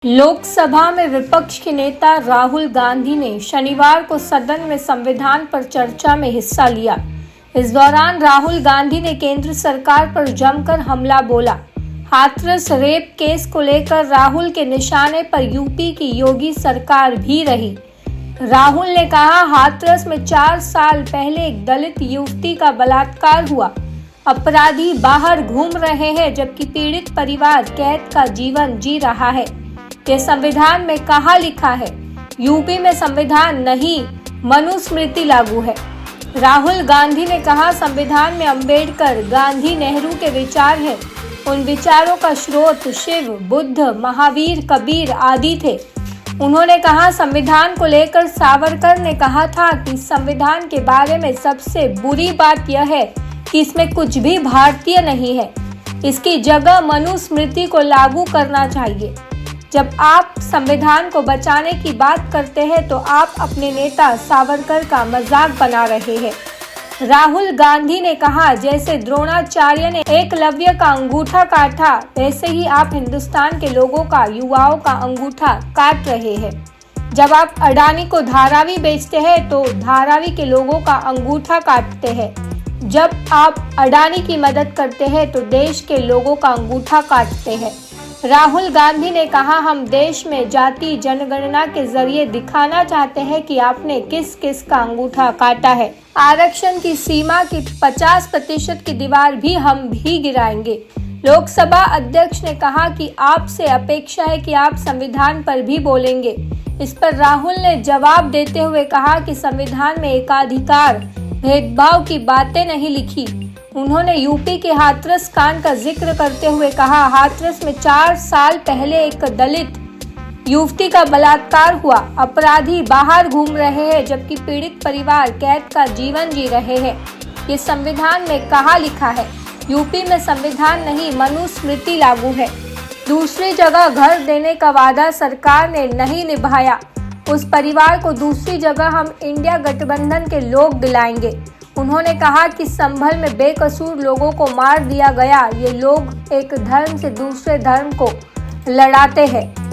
लोकसभा में विपक्ष के नेता राहुल गांधी ने शनिवार को सदन में संविधान पर चर्चा में हिस्सा लिया। इस दौरान राहुल गांधी ने केंद्र सरकार पर जमकर हमला बोला। हाथरस रेप केस को लेकर राहुल के निशाने पर यूपी की योगी सरकार भी रही। राहुल ने कहा, हाथरस में 4 साल पहले एक दलित युवती का बलात्कार हुआ। अपराधी बाहर घूम रहे हैं जबकि पीड़ित परिवार कैद का जीवन जी रहा है। ये संविधान में कहाँ लिखा है? यूपी में संविधान नहीं, मनुस्मृति लागू है। राहुल गांधी ने कहा, संविधान में अंबेडकर, गांधी, नेहरू के विचार हैं। उन विचारों का स्रोत शिव, बुद्ध, महावीर, कबीर आदि थे। उन्होंने कहा, संविधान को लेकर सावरकर ने कहा था कि संविधान के बारे में सबसे बुरी बात यह है कि इसमें कुछ भी भारतीय नहीं है। इसकी जगह मनुस्मृति को लागू करना चाहिए। जब आप संविधान को बचाने की बात करते हैं तो आप अपने नेता सावरकर का मजाक बना रहे हैं। राहुल गांधी ने कहा, जैसे द्रोणाचार्य ने एकलव्य का अंगूठा काटा, वैसे ही आप हिंदुस्तान के लोगों का, युवाओं का अंगूठा काट रहे हैं। जब आप अडानी को धारावी बेचते हैं तो धारावी के लोगों का अंगूठा काटते हैं। जब आप अडानी की मदद करते हैं तो देश के लोगों का अंगूठा काटते हैं। राहुल गांधी ने कहा, हम देश में जाति जनगणना के जरिए दिखाना चाहते हैं कि आपने किस किस का अंगूठा काटा है। आरक्षण की सीमा की 50% की दीवार भी हम भी गिराएंगे। लोकसभा अध्यक्ष ने कहा कि आपसे अपेक्षा है कि आप संविधान पर भी बोलेंगे। इस पर राहुल ने जवाब देते हुए कहा कि संविधान में एकाधिकार, भेदभाव की बातें नहीं लिखी। उन्होंने यूपी के हाथरस कांड का जिक्र करते हुए कहा, हाथरस में 4 साल पहले एक दलित युवती का बलात्कार हुआ। अपराधी बाहर घूम रहे हैं जबकि पीड़ित परिवार कैद का जीवन जी रहे हैं। ये संविधान में कहाँ लिखा है? यूपी में संविधान नहीं, मनुस्मृति लागू है। दूसरी जगह घर देने का वादा सरकार ने नहीं निभाया। उस परिवार को दूसरी जगह हम इंडिया गठबंधन के लोग दिलाएंगे। उन्होंने कहा कि संभल में बेकसूर लोगों को मार दिया गया। ये लोग एक धर्म से दूसरे धर्म को लड़ाते हैं।